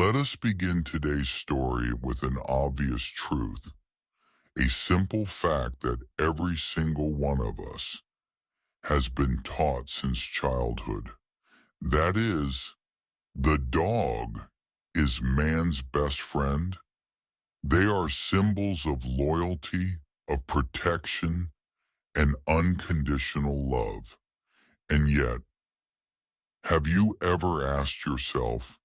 Let us begin today's story with an obvious truth, a simple fact that every single one of us has been taught since childhood. That is, the dog is man's best friend. They are symbols of loyalty, of protection, and unconditional love. And yet, have you ever asked yourself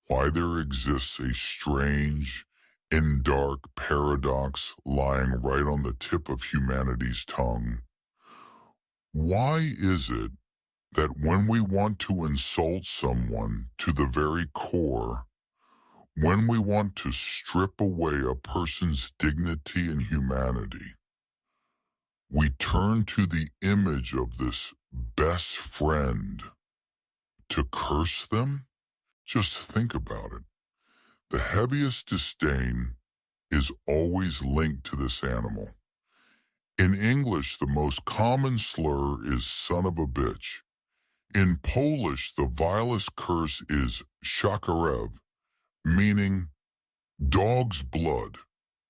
why there exists a strange and dark paradox lying right on the tip of humanity's tongue? Why is it that when we want to insult someone to the very core, when we want to strip away a person's dignity and humanity, we turn to the image of this best friend to curse them? Just think about it. The heaviest disdain is always linked to this animal. In English, the most common slur is son of a bitch. In Polish, the vilest curse is szakarew, meaning dog's blood.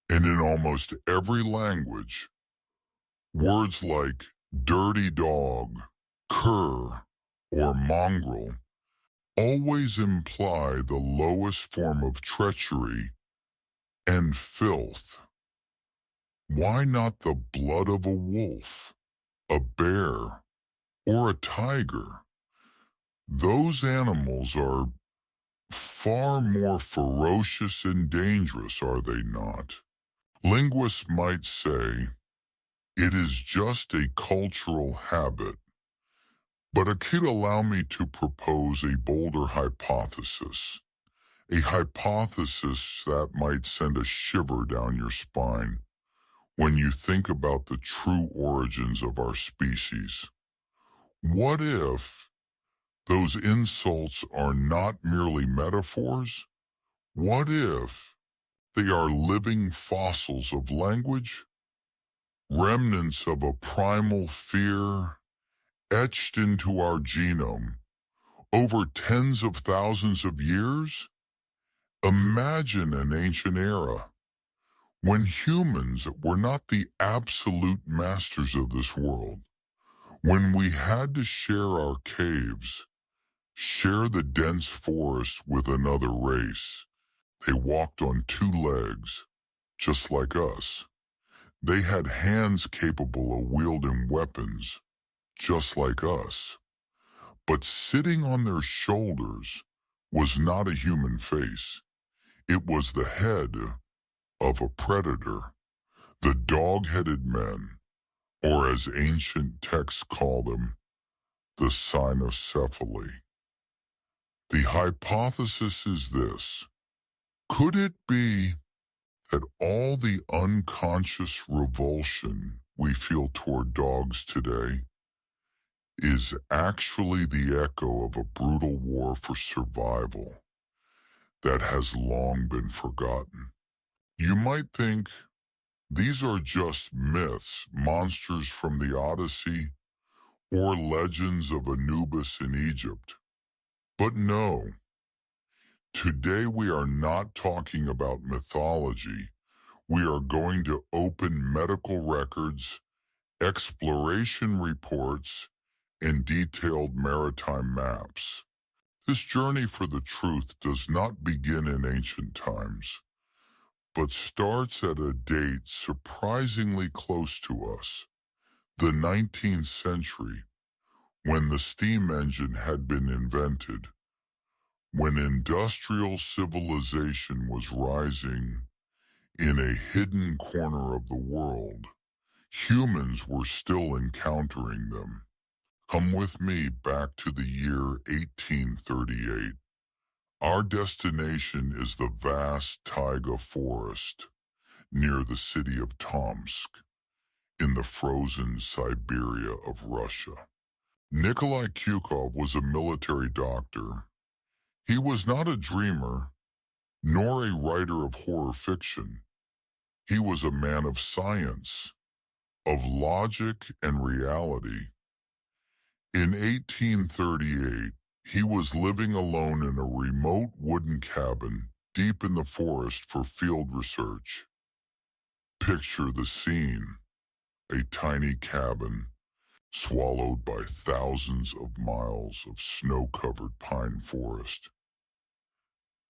And in almost every language, words like dirty dog, cur, or mongrel always imply the lowest form of treachery and filth. Why not the blood of a wolf, a bear, or a tiger? Those animals are far more ferocious and dangerous, are they not? Linguists might say it is just a cultural habit, but it could allow me to propose a bolder hypothesis, a hypothesis that might send a shiver down your spine when you think about the true origins of our species. What if those insults are not merely metaphors? What if they are living fossils of language, remnants of a primal fear etched into our genome over tens of thousands of years? Imagine an ancient era when humans were not the absolute masters of this world, when we had to share our caves, share the dense forest with another race. They walked on two legs, just like us. They had hands capable of wielding weapons, just like us. But sitting on their shoulders was not a human face. It was the head of a predator, the dog-headed men, or as ancient texts call them, the Cynocephali. The hypothesis is this: could it be that all the unconscious revulsion we feel toward dogs today is actually the echo of a brutal war for survival that has long been forgotten? You might think these are just myths, monsters from the Odyssey, or legends of Anubis in Egypt. But no, today we are not talking about mythology. We are going to open medical records, exploration reports, and detailed maritime maps. This journey for the truth does not begin in ancient times, but starts at a date surprisingly close to us, the 19th century, when the steam engine had been invented, when industrial civilization was rising in a hidden corner of the world. Humans were still encountering them. Come with me back to the year 1838. Our destination is the vast Taiga forest near the city of Tomsk in the frozen Siberia of Russia. Nikolai Kyukov was a military doctor. He was not a dreamer, nor a writer of horror fiction. He was a man of science, of logic and reality. In 1838, He was living alone in a remote wooden cabin deep in the forest for field research. Picture the scene, a tiny cabin swallowed by thousands of miles of snow-covered pine forest.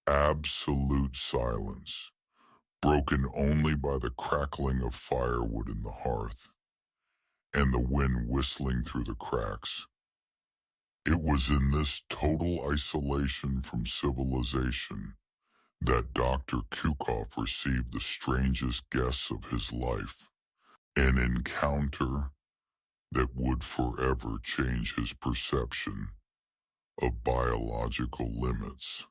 Absolute silence, broken only by the crackling of firewood in the hearth and the wind whistling through the cracks. It was in this total isolation from civilization that Dr. Kukov received the strangest guess of his life, an encounter that would forever change his perception of biological limits.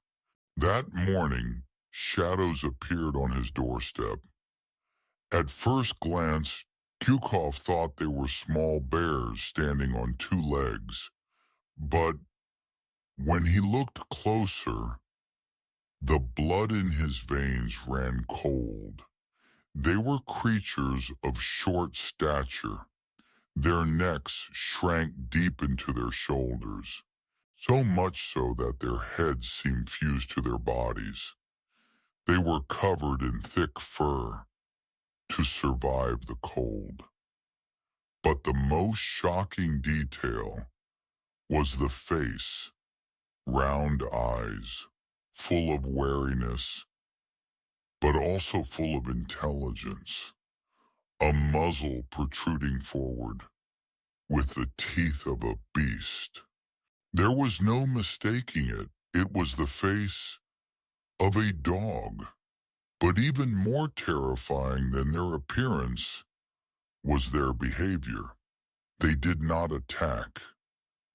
That morning, shadows appeared on his doorstep. At first glance, Kukov thought they were small bears standing on two legs, but when he looked closer, the blood in his veins ran cold. They were creatures of short stature. Their necks shrank deep into their shoulders, so much so that their heads seemed fused to their bodies. They were covered in thick fur to survive the cold. But the most shocking detail was the face, round eyes, full of wariness, but also full of intelligence, a muzzle protruding forward with the teeth of a beast. There was no mistaking it. It was the face of a dog. But even more terrifying than their appearance was their behavior. They did not attack.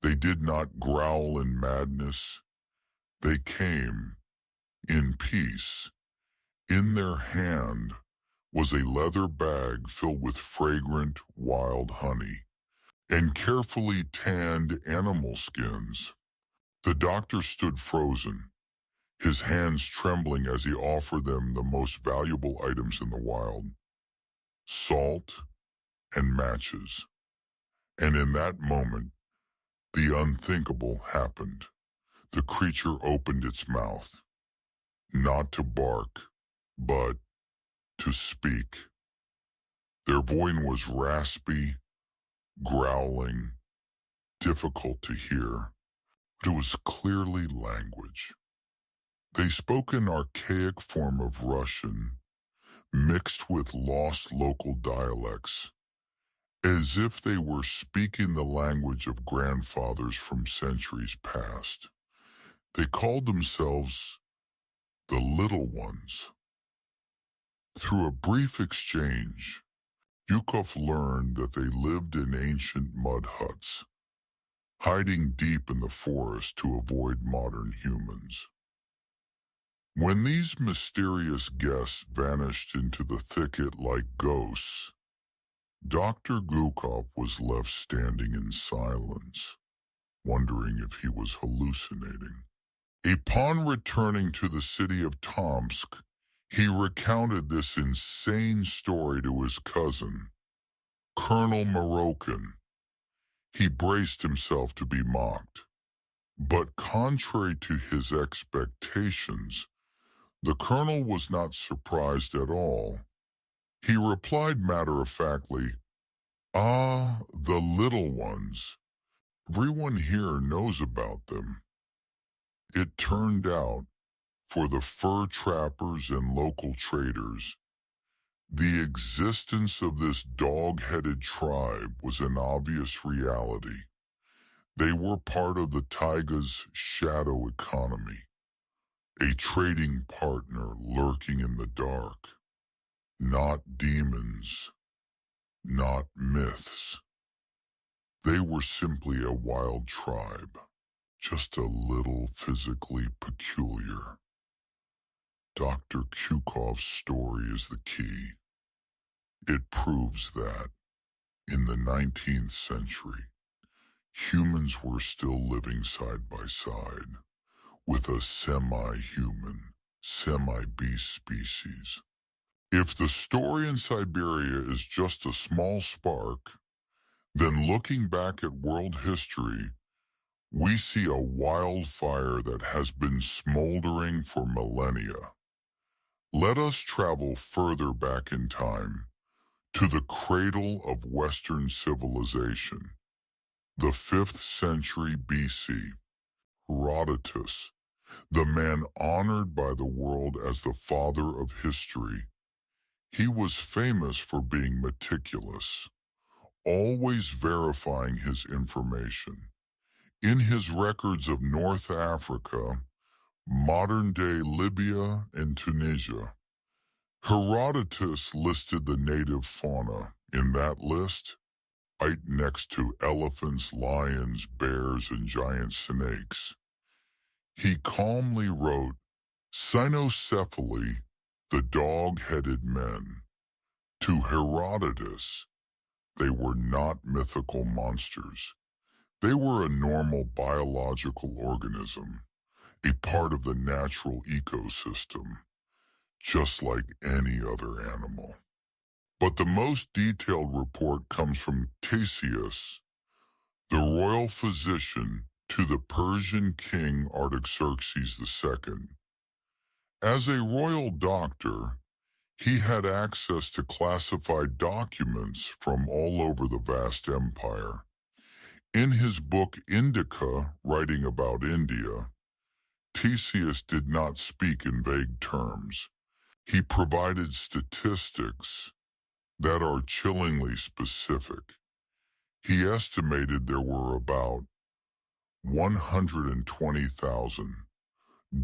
They did not growl in madness. They came in peace. In their hand was a leather bag filled with fragrant wild honey and carefully tanned animal skins. The doctor stood frozen, his hands trembling as he offered them the most valuable items in the wild, salt and matches. And in that moment, the unthinkable happened. The creature opened its mouth, not to bark, but to speak. Their voice was raspy, growling, difficult to hear, but it was clearly language. They spoke an archaic form of Russian, mixed with lost local dialects, as if they were speaking the language of grandfathers from centuries past. They called themselves the Little Ones. Through a brief exchange, Yukov learned that they lived in ancient mud huts, hiding deep in the forest to avoid modern humans. When these mysterious guests vanished into the thicket like ghosts, Dr. Gukov was left standing in silence, wondering if he was hallucinating. Upon returning to the city of Tomsk, he recounted this insane story to his cousin, Colonel Moroccan. He braced himself to be mocked. But contrary to his expectations, the colonel was not surprised at all. He replied matter-of-factly, "Ah, the little ones. Everyone here knows about them." It turned out, for the fur trappers and local traders, the existence of this dog-headed tribe was an obvious reality. They were part of the Taiga's shadow economy, a trading partner lurking in the dark. Not demons, not myths. They were simply a wild tribe, just a little physically peculiar. Dr. Kukov's story is the key. It proves that, in the 19th century, humans were still living side by side with a semi-human, semi-beast species. If the story in Siberia is just a small spark, then looking back at world history, We see a wildfire that has been smoldering for millennia. Let us travel further back in time to the cradle of Western civilization, the 5th century BC. Herodotus, the man honored by the world as the father of history, he was famous for being meticulous, always verifying his information. In his records of North Africa, modern-day Libya and Tunisia, Herodotus listed the native fauna. In that list, right next to elephants, lions, bears, and giant snakes, he calmly wrote, Cynocephali, the dog-headed men. To Herodotus, they were not mythical monsters. They were a normal biological organism, a part of the natural ecosystem, just like any other animal. But the most detailed report comes from Theseus, the royal physician to the Persian king Artaxerxes II. As a royal doctor, he had access to classified documents from all over the vast empire. In his book Indica, writing about India, Theseus did not speak in vague terms. He provided statistics that are chillingly specific. He estimated there were about 120,000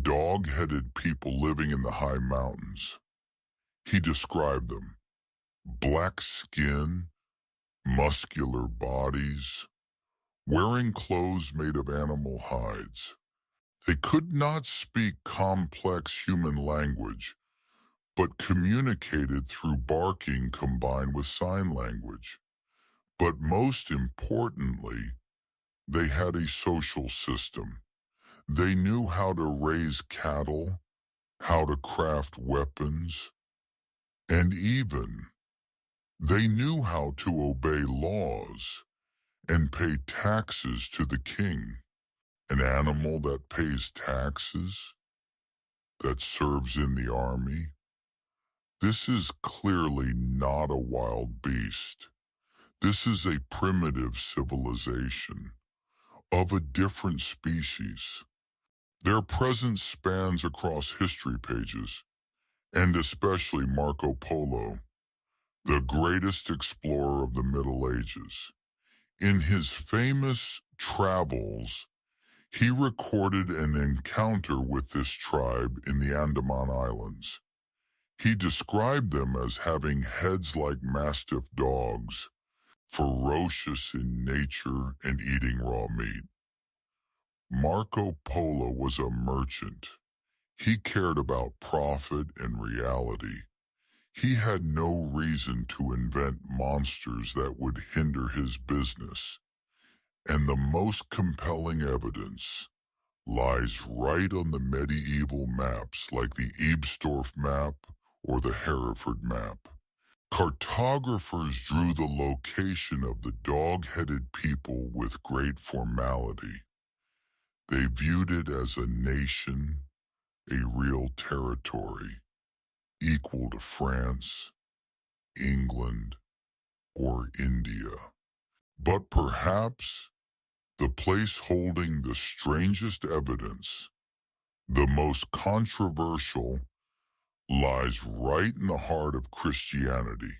dog-headed people living in the high mountains. He described them: black skin, muscular bodies, wearing clothes made of animal hides. They could not speak complex human language, but communicated through barking combined with sign language. But most importantly, they had a social system. They knew how to raise cattle, how to craft weapons, and even they knew how to obey laws and pay taxes to the king. An animal that pays taxes, that serves in the army. This is clearly not a wild beast. This is a primitive civilization of a different species. Their presence spans across history pages, and especially Marco Polo, the greatest explorer of the Middle Ages. In his famous travels, he recorded an encounter with this tribe in the Andaman Islands. He described them as having heads like mastiff dogs, ferocious in nature and eating raw meat. Marco Polo was a merchant. He cared about profit and reality. He had no reason to invent monsters that would hinder his business. And the most compelling evidence lies right on the medieval maps like the Ebstorf map or the Hereford map. Cartographers drew the location of the dog-headed people with great formality. They viewed it as a nation, a real territory, equal to France, England, or India. But perhaps the place holding the strangest evidence, the most controversial, lies right in the heart of Christianity.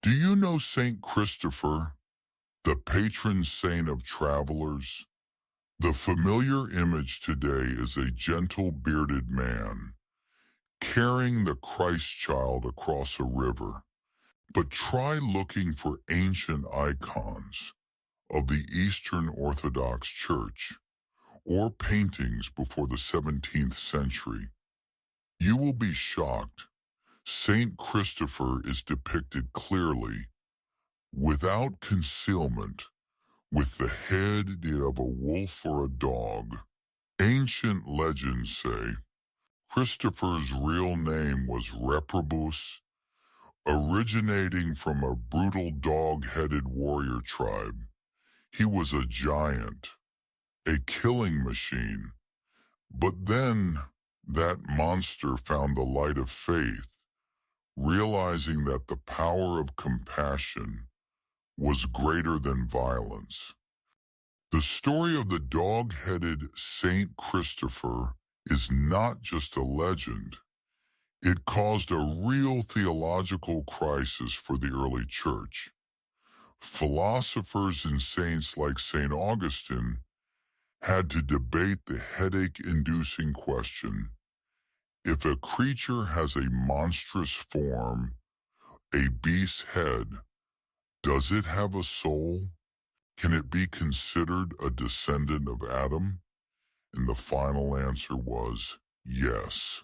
Do you know Saint Christopher, the patron saint of travelers? The familiar image today is a gentle bearded man carrying the Christ child across a river. But try looking for ancient icons of the Eastern Orthodox Church or paintings before the 17th century. You will be shocked. Saint Christopher is depicted clearly, without concealment, with the head of a wolf or a dog. Ancient legends say Christopher's real name was Reprobus, originating from a brutal dog-headed warrior tribe. He was a giant, a killing machine. But then that monster found the light of faith, realizing that the power of compassion was greater than violence. The story of the dog-headed Saint Christopher is not just a legend. It caused a real theological crisis for the early church. Philosophers and saints like St. Augustine had to debate the headache-inducing question: if a creature has a monstrous form, a beast's head, does it have a soul? Can it be considered a descendant of Adam? And the final answer was yes.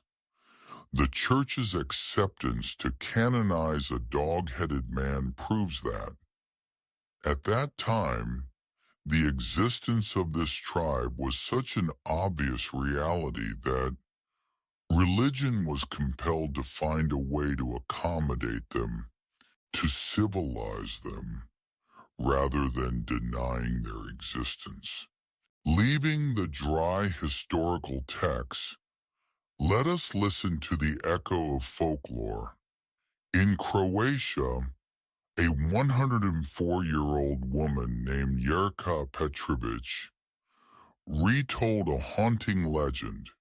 The Church's acceptance to canonize a dog-headed man proves that. At that time, the existence of this tribe was such an obvious reality that religion was compelled to find a way to accommodate them, to civilize them, rather than denying their existence. Leaving the dry historical texts, let us listen to the echo of folklore. In Croatia, a 104-year-old woman named Jerka Petrovic retold a haunting legend.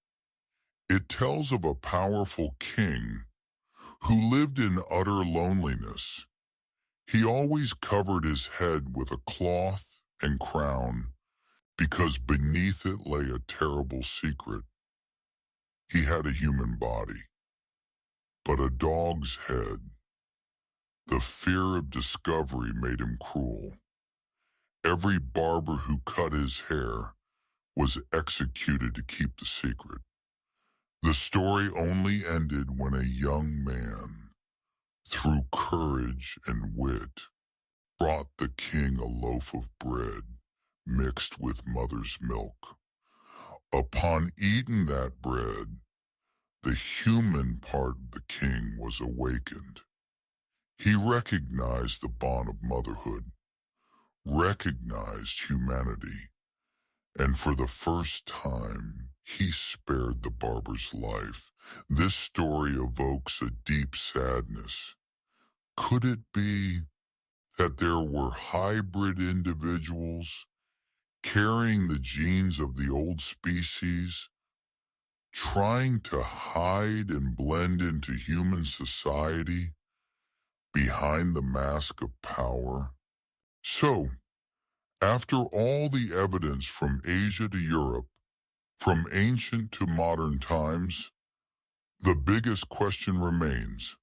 It tells of a powerful king who lived in utter loneliness. He always covered his head with a cloth and crown because beneath it lay a terrible secret. He had a human body, but a dog's head. The fear of discovery made him cruel. Every barber who cut his hair was executed to keep the secret. The story only ended when a young man, through courage and wit, brought the king a loaf of bread mixed with mother's milk. Upon eating that bread, the human part of the king was awakened. He recognized the bond of motherhood, recognized humanity, and for the first time, he spared the barber's life. This story evokes a deep sadness. Could it be that there were hybrid individuals carrying the genes of the old species, trying to hide and blend into human society behind the mask of power? So, after all the evidence from Asia to Europe, from ancient to modern times, the biggest question remains: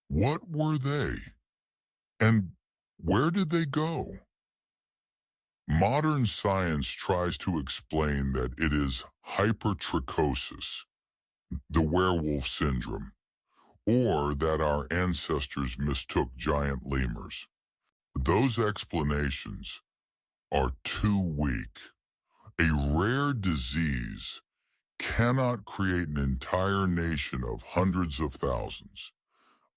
what were they? And where did they go? Modern science tries to explain that it is hypertrichosis, the werewolf syndrome, or that our ancestors mistook giant lemurs. Those explanations are too weak. A rare disease cannot create an entire nation of hundreds of thousands.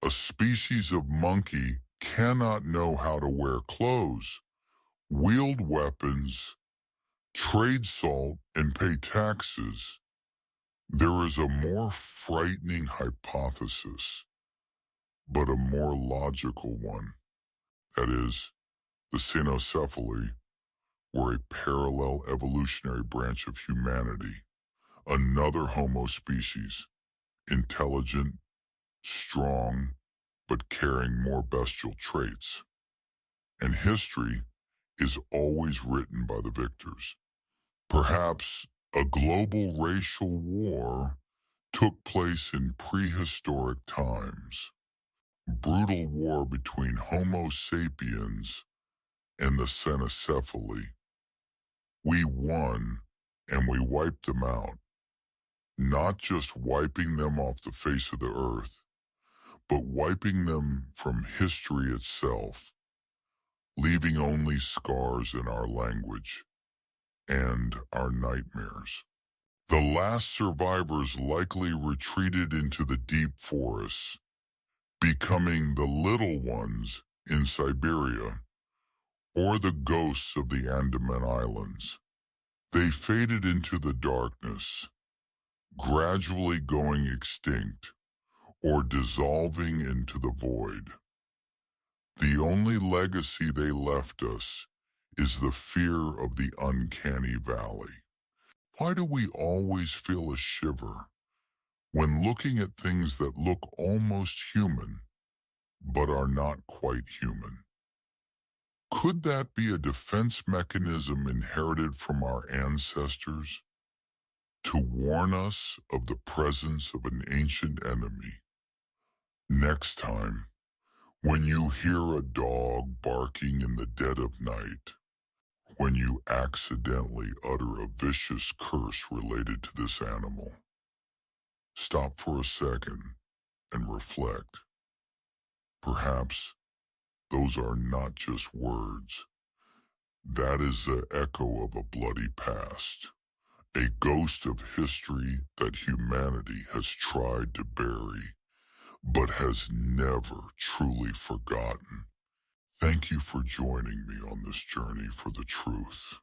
A species of monkey cannot know how to wear clothes, wield weapons, trade salt, and pay taxes. There is a more frightening hypothesis, but a more logical one. That is, the Cynocephali were a parallel evolutionary branch of humanity, another Homo species, intelligent, strong, but carrying more bestial traits. And history is always written by the victors. Perhaps a global racial war took place in prehistoric times. Brutal war between Homo sapiens and the Cynocephali. We won, and we wiped them out. Not just wiping them off the face of the earth, but wiping them from history itself, leaving only scars in our language and our nightmares. The last survivors likely retreated into the deep forests, becoming the little ones in Siberia or the ghosts of the Andaman Islands. They faded into the darkness, gradually going extinct or dissolving into the void. The only legacy they left us is the fear of the uncanny valley. Why do we always feel a shiver when looking at things that look almost human but are not quite human? Could that be a defense mechanism inherited from our ancestors to warn us of the presence of an ancient enemy? Next time, when you hear a dog barking in the dead of night, when you accidentally utter a vicious curse related to this animal, stop for a second and reflect. Perhaps those are not just words. That is the echo of a bloody past, a ghost of history that humanity has tried to bury, but has never truly forgotten. Thank you for joining me on this journey for the truth.